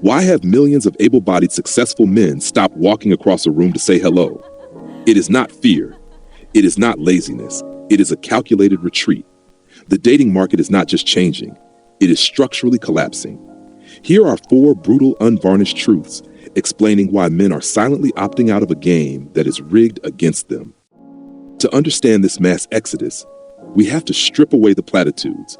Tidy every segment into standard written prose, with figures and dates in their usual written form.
Why have millions of able-bodied successful men stopped walking across a room to say hello? It is not fear. It is not laziness. It is a calculated retreat. The dating market is not just changing. It is structurally collapsing. Here are 4 brutal, unvarnished truths explaining why men are silently opting out of a game that is rigged against them. To understand this mass exodus, we have to strip away the platitudes.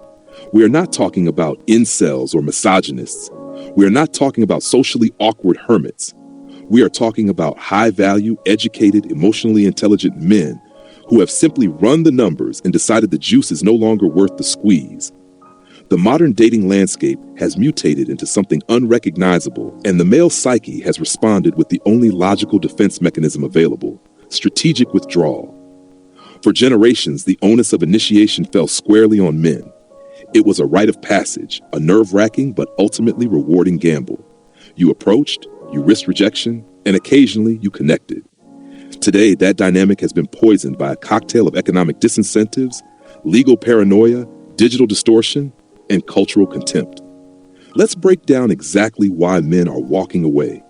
We are not talking about incels or misogynists. We are not talking about socially awkward hermits. We are talking about high-value, educated, emotionally intelligent men who have simply run the numbers and decided the juice is no longer worth the squeeze. The modern dating landscape has mutated into something unrecognizable, and the male psyche has responded with the only logical defense mechanism available: strategic withdrawal. For generations, the onus of initiation fell squarely on men. It was a rite of passage, a nerve-wracking but ultimately rewarding gamble. You approached, you risked rejection, and occasionally you connected. Today, that dynamic has been poisoned by a cocktail of economic disincentives, legal paranoia, digital distortion, and cultural contempt. Let's break down exactly why men are walking away,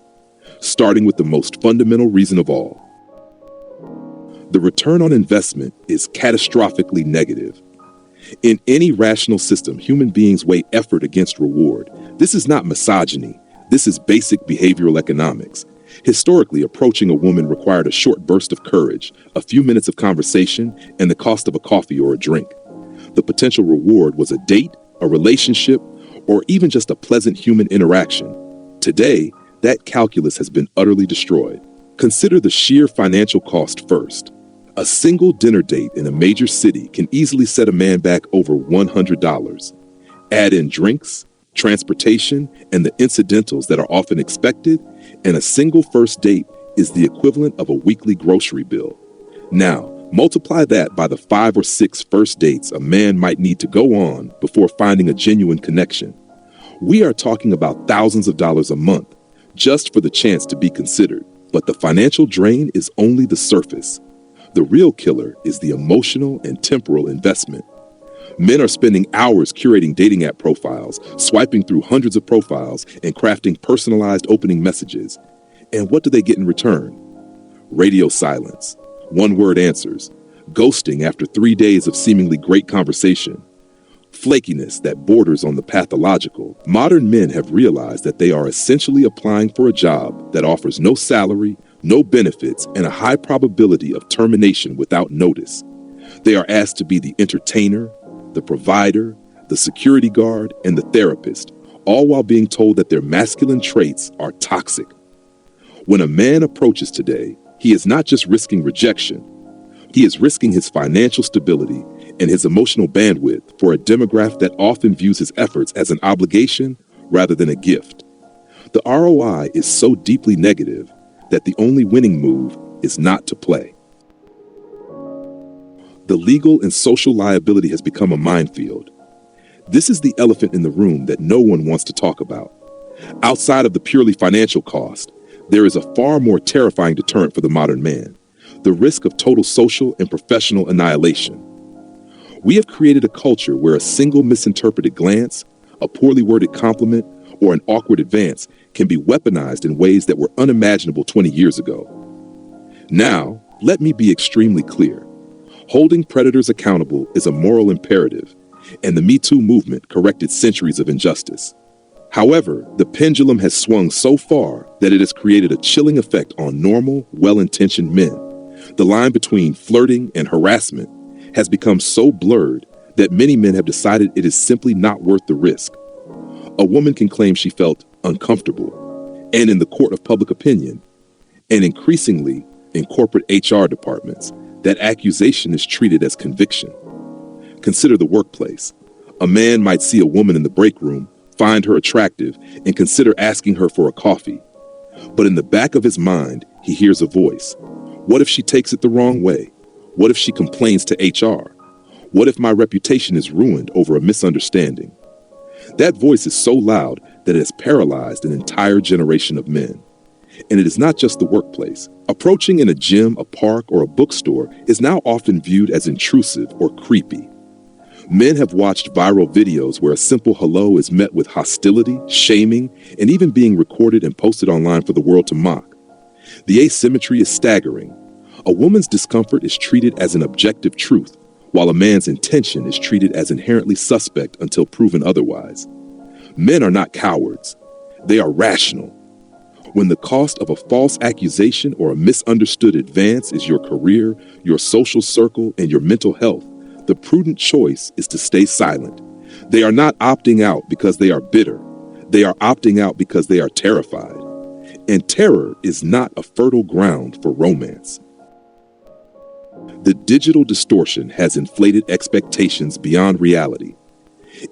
starting with the most fundamental reason of all. The return on investment is catastrophically negative. In any rational system, human beings weigh effort against reward. This is not misogyny. This is basic behavioral economics. Historically, approaching a woman required a short burst of courage, a few minutes of conversation, and the cost of a coffee or a drink. The potential reward was a date, a relationship, or even just a pleasant human interaction. Today, that calculus has been utterly destroyed. Consider the sheer financial cost first. A single dinner date in a major city can easily set a man back over $100. Add in drinks, transportation, and the incidentals that are often expected, and a single first date is the equivalent of a weekly grocery bill. Now, multiply that by the 5 or 6 first dates a man might need to go on before finding a genuine connection. We are talking about thousands of dollars a month just for the chance to be considered. But the financial drain is only the surface. The real killer is the emotional and temporal investment. Men are spending hours curating dating app profiles, swiping through hundreds of profiles, and crafting personalized opening messages. And what do they get in return? Radio silence, one-word answers, ghosting after 3 days of seemingly great conversation, flakiness that borders on the pathological. Modern men have realized that they are essentially applying for a job that offers no salary, no benefits, and a high probability of termination without notice. They are asked to be the entertainer, the provider, the security guard, and the therapist, all while being told that their masculine traits are toxic. When a man approaches today, he is not just risking rejection, he is risking his financial stability and his emotional bandwidth for a demographic that often views his efforts as an obligation rather than a gift. The ROI is so deeply negative that the only winning move is not to play. The legal and social liability has become a minefield. This is the elephant in the room that no one wants to talk about. Outside of the purely financial cost, there is a far more terrifying deterrent for the modern man: the risk of total social and professional annihilation. We have created a culture where a single misinterpreted glance, a poorly worded compliment, or an awkward advance can be weaponized in ways that were unimaginable 20 years ago. Now, let me be extremely clear. Holding predators accountable is a moral imperative, and the Me Too movement corrected centuries of injustice. However, the pendulum has swung so far that it has created a chilling effect on normal, well-intentioned men. The line between flirting and harassment has become so blurred that many men have decided it is simply not worth the risk. A woman can claim she felt uncomfortable, and in the court of public opinion, and increasingly in corporate HR departments, that accusation is treated as conviction. Consider the workplace. A man might see a woman in the break room, find her attractive, and consider asking her for a coffee. But in the back of his mind, he hears a voice. What if she takes it the wrong way? What if she complains to HR? What if my reputation is ruined over a misunderstanding? That voice is so loud that it has paralyzed an entire generation of men. And it is not just the workplace. Approaching in a gym, a park, or a bookstore is now often viewed as intrusive or creepy. Men have watched viral videos where a simple hello is met with hostility, shaming, and even being recorded and posted online for the world to mock. The asymmetry is staggering. A woman's discomfort is treated as an objective truth, while a man's intention is treated as inherently suspect until proven otherwise. Men are not cowards. They are rational. When the cost of a false accusation or a misunderstood advance is your career, your social circle, and your mental health, the prudent choice is to stay silent. They are not opting out because they are bitter. They are opting out because they are terrified. And terror is not a fertile ground for romance. The digital distortion has inflated expectations beyond reality.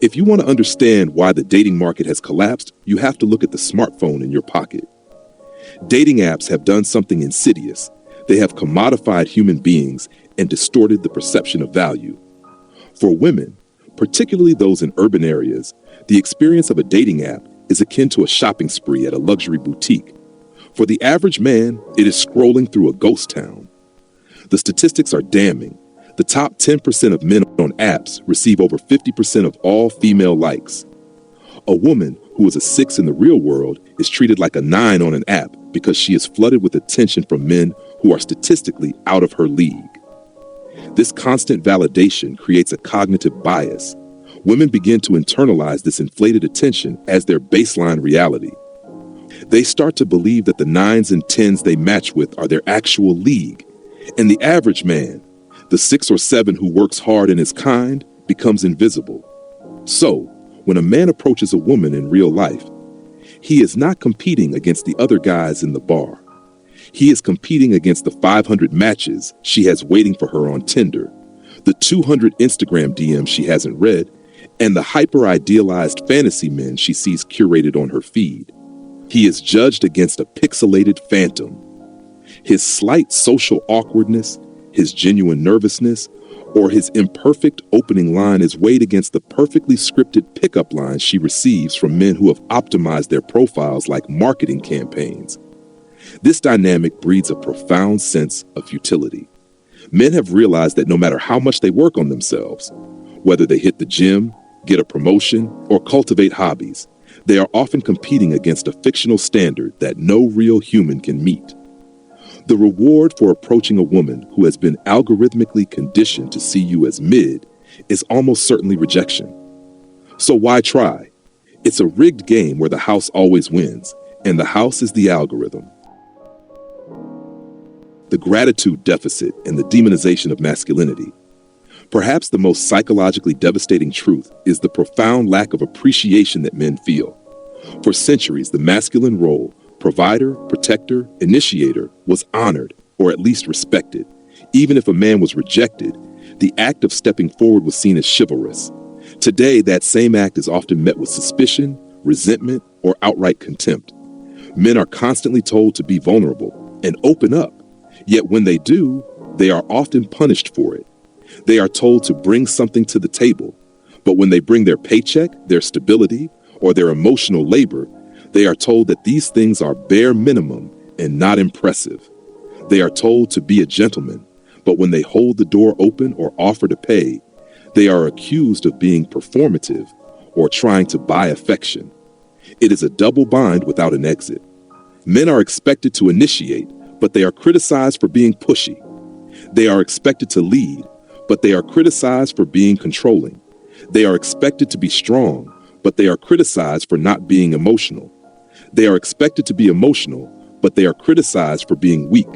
If you want to understand why the dating market has collapsed, you have to look at the smartphone in your pocket. Dating apps have done something insidious. They have commodified human beings and distorted the perception of value. For women, particularly those in urban areas, the experience of a dating app is akin to a shopping spree at a luxury boutique. For the average man, it is scrolling through a ghost town. The statistics are damning. The top 10% of men on apps receive over 50% of all female likes. A woman who is a 6 in the real world is treated like a 9 on an app because she is flooded with attention from men who are statistically out of her league. This constant validation creates a cognitive bias. Women begin to internalize this inflated attention as their baseline reality. They start to believe that the 9s and 10s they match with are their actual league. And the average man, the 6 or 7 who works hard and is kind, becomes invisible. So, when a man approaches a woman in real life, he is not competing against the other guys in the bar. He is competing against the 500 matches she has waiting for her on Tinder, the 200 Instagram DMs she hasn't read, and the hyper-idealized fantasy men she sees curated on her feed. He is judged against a pixelated phantom. His slight social awkwardness, his genuine nervousness, or his imperfect opening line is weighed against the perfectly scripted pickup lines she receives from men who have optimized their profiles like marketing campaigns. This dynamic breeds a profound sense of futility. Men have realized that no matter how much they work on themselves, whether they hit the gym, get a promotion, or cultivate hobbies, they are often competing against a fictional standard that no real human can meet. The reward for approaching a woman who has been algorithmically conditioned to see you as mid is almost certainly rejection. So why try? It's a rigged game where the house always wins, and the house is the algorithm. The gratitude deficit and the demonization of masculinity. Perhaps the most psychologically devastating truth is the profound lack of appreciation that men feel. For centuries, the masculine role, provider, protector, initiator, was honored, or at least respected. Even if a man was rejected, the act of stepping forward was seen as chivalrous. Today, that same act is often met with suspicion, resentment, or outright contempt. Men are constantly told to be vulnerable and open up, yet when they do, they are often punished for it. They are told to bring something to the table, but when they bring their paycheck, their stability, or their emotional labor, they are told that these things are bare minimum and not impressive. They are told to be a gentleman, but when they hold the door open or offer to pay, they are accused of being performative or trying to buy affection. It is a double bind without an exit. Men are expected to initiate, but they are criticized for being pushy. They are expected to lead, but they are criticized for being controlling. They are expected to be strong, but they are criticized for not being emotional. They are expected to be emotional, but they are criticized for being weak.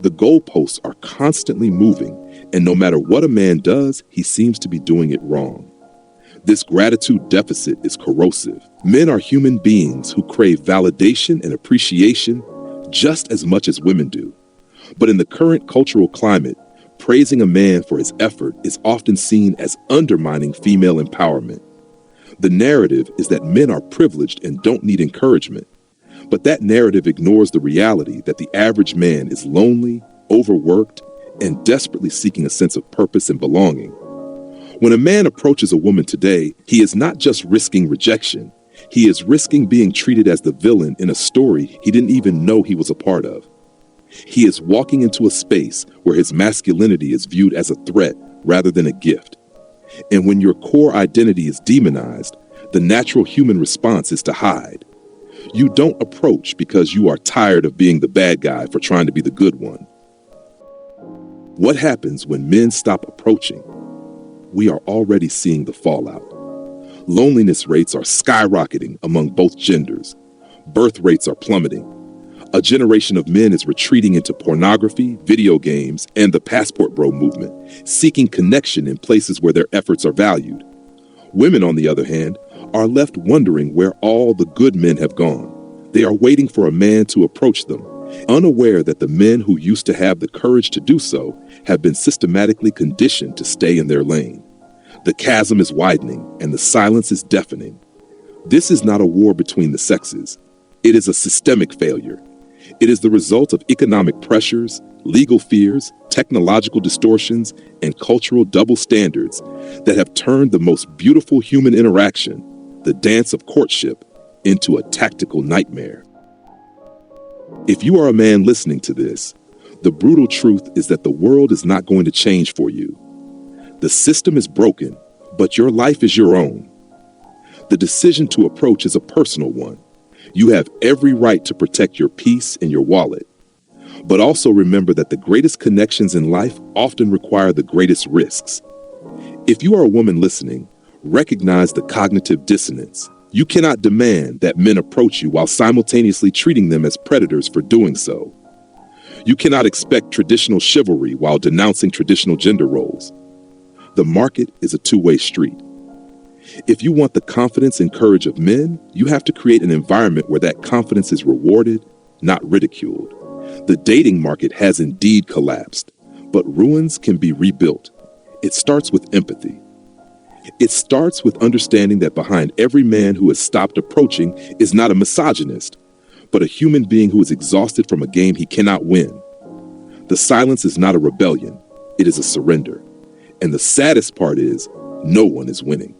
The goalposts are constantly moving, and no matter what a man does, he seems to be doing it wrong. This gratitude deficit is corrosive. Men are human beings who crave validation and appreciation just as much as women do. But in the current cultural climate, praising a man for his effort is often seen as undermining female empowerment. The narrative is that men are privileged and don't need encouragement. But that narrative ignores the reality that the average man is lonely, overworked, and desperately seeking a sense of purpose and belonging. When a man approaches a woman today, he is not just risking rejection. He is risking being treated as the villain in a story he didn't even know he was a part of. He is walking into a space where his masculinity is viewed as a threat rather than a gift. And when your core identity is demonized, the natural human response is to hide. You don't approach because you are tired of being the bad guy for trying to be the good one. What happens when men stop approaching? We are already seeing the fallout. Loneliness rates are skyrocketing among both genders. Birth rates are plummeting. A generation of men is retreating into pornography, video games, and the passport bro movement, seeking connection in places where their efforts are valued. Women, on the other hand, are left wondering where all the good men have gone. They are waiting for a man to approach them, unaware that the men who used to have the courage to do so have been systematically conditioned to stay in their lane. The chasm is widening and the silence is deafening. This is not a war between the sexes. It is a systemic failure. It is the result of economic pressures, legal fears, technological distortions, and cultural double standards that have turned the most beautiful human interaction, the dance of courtship, into a tactical nightmare. If you are a man listening to this, the brutal truth is that the world is not going to change for you. The system is broken, but your life is your own. The decision to approach is a personal one. You have every right to protect your peace and your wallet. But also remember that the greatest connections in life often require the greatest risks. If you are a woman listening, recognize the cognitive dissonance. You cannot demand that men approach you while simultaneously treating them as predators for doing so. You cannot expect traditional chivalry while denouncing traditional gender roles. The market is a two-way street. If you want the confidence and courage of men, you have to create an environment where that confidence is rewarded, not ridiculed. The dating market has indeed collapsed, but ruins can be rebuilt. It starts with empathy. It starts with understanding that behind every man who has stopped approaching is not a misogynist, but a human being who is exhausted from a game he cannot win. The silence is not a rebellion, it is a surrender. And the saddest part is, no one is winning.